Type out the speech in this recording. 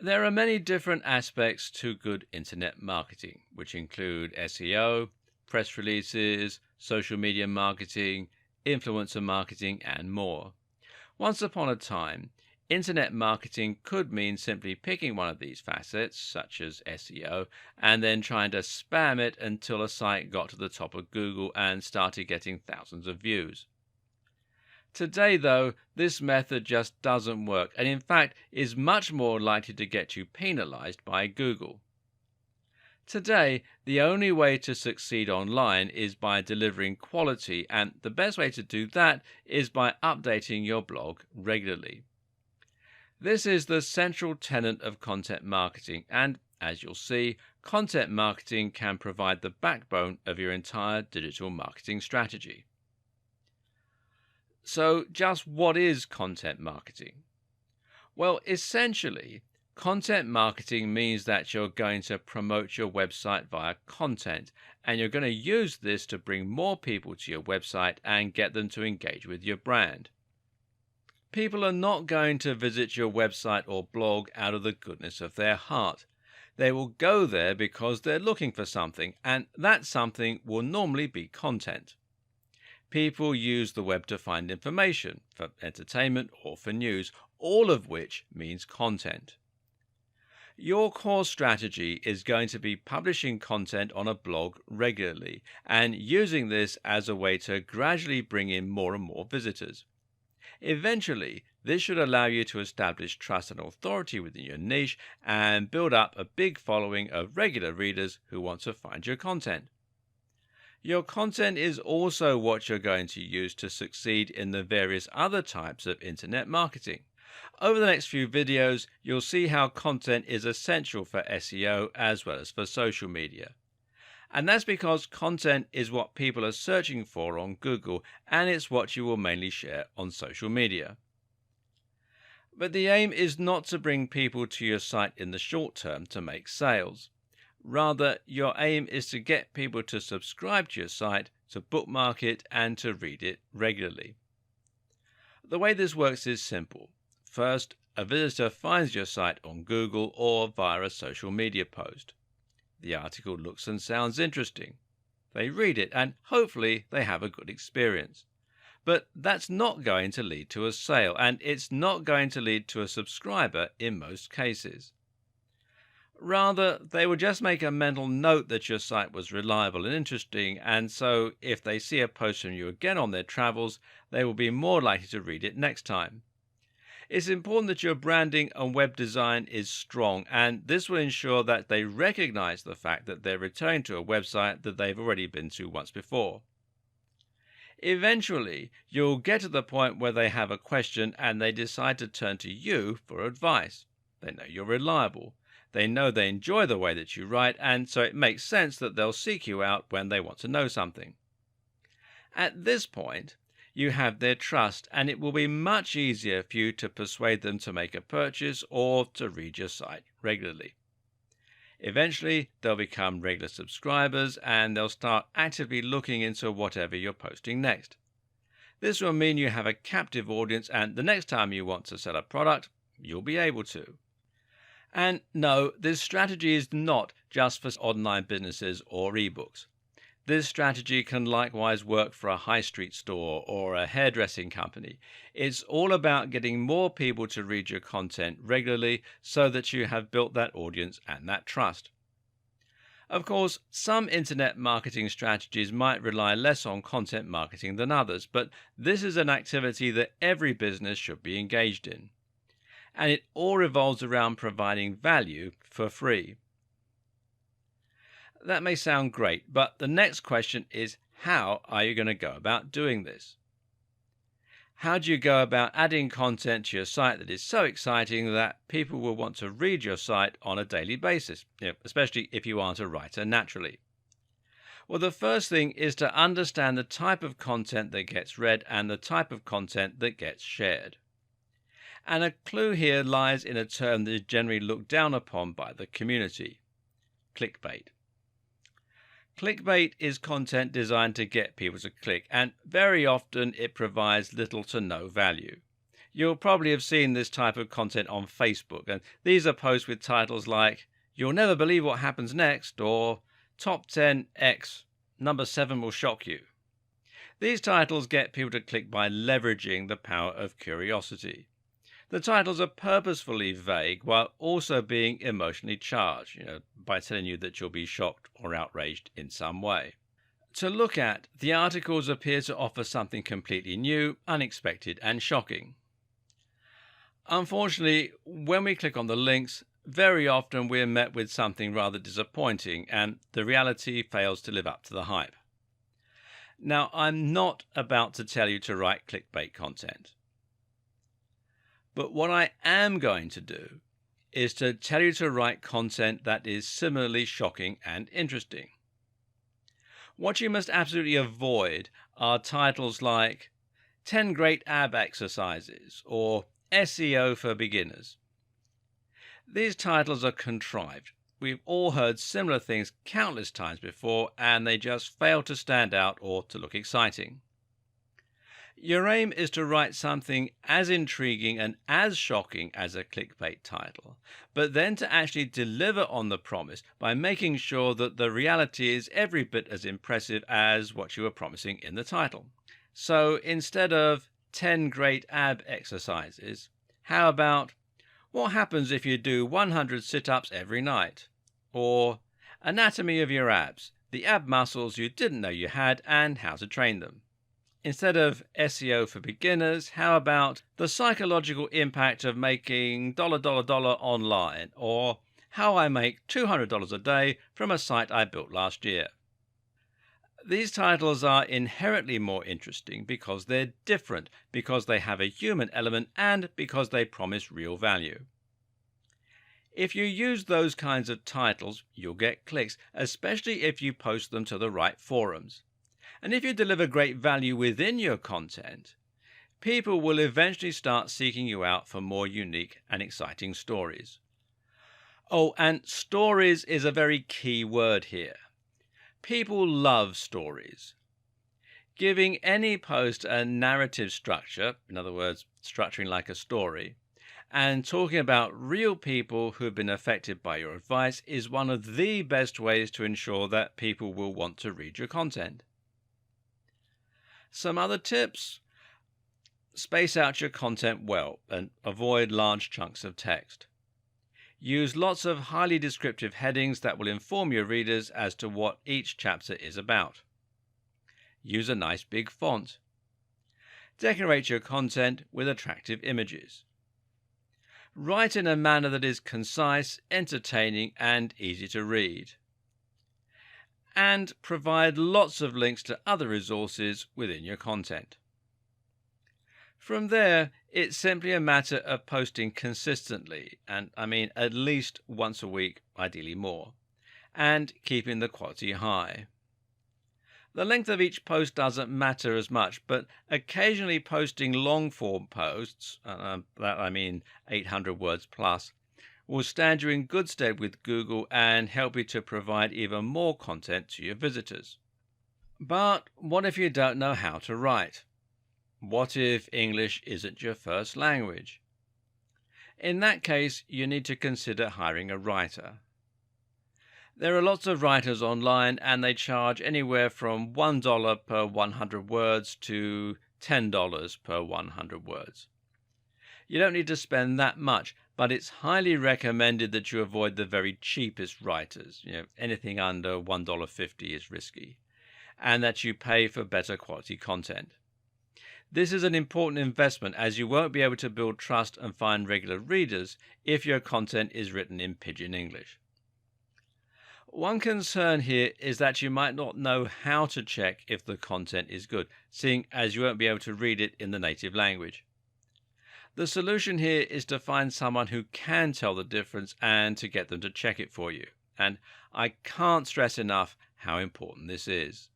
There are many different aspects to good internet marketing, which include SEO, press releases, social media marketing, influencer marketing, and more. Once upon a time, internet marketing could mean simply picking one of these facets, such as SEO, and then trying to spam it until a site got to the top of Google and started getting thousands of views. Today, though, this method just doesn't work and, in fact, is much more likely to get you penalized by Google. Today, the only way to succeed online is by delivering quality, and the best way to do that is by updating your blog regularly. This is the central tenet of content marketing, and as you'll see, content marketing can provide the backbone of your entire digital marketing strategy. So, just what is content marketing? Well, essentially, content marketing means that you're going to promote your website via content, and you're going to use this to bring more people to your website and get them to engage with your brand. People are not going to visit your website or blog out of the goodness of their heart. They will go there because they're looking for something, and that something will normally be content. People use the web to find information, for entertainment, or for news, all of which means content. Your core strategy is going to be publishing content on a blog regularly and using this as a way to gradually bring in more and more visitors. Eventually, this should allow you to establish trust and authority within your niche and build up a big following of regular readers who want to find your content. Your content is also what you're going to use to succeed in the various other types of internet marketing. Over the next few videos, you'll see how content is essential for SEO as well as for social media. And that's because content is what people are searching for on Google, and it's what you will mainly share on social media. But the aim is not to bring people to your site in the short term to make sales. Rather, your aim is to get people to subscribe to your site, to bookmark it, and to read it regularly. The way this works is simple. First, a visitor finds your site on Google or via a social media post. The article looks and sounds interesting. They read it and hopefully they have a good experience. But that's not going to lead to a sale, and it's not going to lead to a subscriber in most cases. Rather, they will just make a mental note that your site was reliable and interesting, and so if they see a post from you again on their travels, they will be more likely to read it next time. It's important that your branding and web design is strong, and this will ensure that they recognize the fact that they're returning to a website that they've already been to once before. Eventually, you'll get to the point where they have a question and they decide to turn to you for advice. They know you're reliable. They know they enjoy the way that you write, and so it makes sense that they'll seek you out when they want to know something. At this point, you have their trust, and it will be much easier for you to persuade them to make a purchase or to read your site regularly. Eventually, they'll become regular subscribers and they'll start actively looking into whatever you're posting next. This will mean you have a captive audience, and the next time you want to sell a product, you'll be able to. And no, this strategy is not just for online businesses or ebooks. This strategy can likewise work for a high street store or a hairdressing company. It's all about getting more people to read your content regularly so that you have built that audience and that trust. Of course, some internet marketing strategies might rely less on content marketing than others, but this is an activity that every business should be engaged in. And it all revolves around providing value for free. That may sound great, but the next question is, how are you going to go about doing this? How do you go about adding content to your site that is so exciting that people will want to read your site on a daily basis, especially if you aren't a writer naturally? Well, the first thing is to understand the type of content that gets read and the type of content that gets shared. And a clue here lies in a term that is generally looked down upon by the community: clickbait. Clickbait is content designed to get people to click, and very often it provides little to no value. You'll probably have seen this type of content on Facebook, and these are posts with titles like, "You'll never believe what happens next," or "Top 10 X, number 7 will shock you." These titles get people to click by leveraging the power of curiosity. The titles are purposefully vague while also being emotionally charged, by telling you that you'll be shocked or outraged in some way. To look at, the articles appear to offer something completely new, unexpected, and shocking. Unfortunately, when we click on the links, very often we're met with something rather disappointing, and the reality fails to live up to the hype. Now, I'm not about to tell you to write clickbait content. But what I am going to do is to tell you to write content that is similarly shocking and interesting. What you must absolutely avoid are titles like 10 Great Ab Exercises or SEO for Beginners. These titles are contrived. We've all heard similar things countless times before, and they just fail to stand out or to look exciting. Your aim is to write something as intriguing and as shocking as a clickbait title, but then to actually deliver on the promise by making sure that the reality is every bit as impressive as what you were promising in the title. So instead of 10 great ab exercises, how about what happens if you do 100 sit-ups every night? Or anatomy of your abs, the ab muscles you didn't know you had and how to train them. Instead of SEO for beginners, how about the psychological impact of making $dollar online, or how I make $200 a day from a site I built last year? These titles are inherently more interesting because they're different, because they have a human element, and because they promise real value. If you use those kinds of titles, you'll get clicks, especially if you post them to the right forums. And if you deliver great value within your content, people will eventually start seeking you out for more unique and exciting stories. Oh, and stories is a very key word here. People love stories. Giving any post a narrative structure, in other words, structuring like a story, and talking about real people who have been affected by your advice is one of the best ways to ensure that people will want to read your content. Some other tips: space out your content well and avoid large chunks of text. Use lots of highly descriptive headings that will inform your readers as to what each chapter is about. Use a nice big font. Decorate your content with attractive images. Write in a manner that is concise, entertaining, and easy to read. And provide lots of links to other resources within your content. From there, it's simply a matter of posting consistently, and I mean at least once a week, ideally more, and keeping the quality high. The length of each post doesn't matter as much, but occasionally posting long-form posts, that I mean 800 words plus, will stand you in good stead with Google and help you to provide even more content to your visitors. But what if you don't know how to write? What if English isn't your first language? In that case, you need to consider hiring a writer. There are lots of writers online, and they charge anywhere from $1 per 100 words to $10 per 100 words. You don't need to spend that much, but it's highly recommended that you avoid the very cheapest writers. Anything under $1.50 is risky, and that you pay for better quality content. This is an important investment, as you won't be able to build trust and find regular readers if your content is written in pidgin English. One concern here is that you might not know how to check if the content is good, seeing as you won't be able to read it in the native language. The solution here is to find someone who can tell the difference and to get them to check it for you. And I can't stress enough how important this is.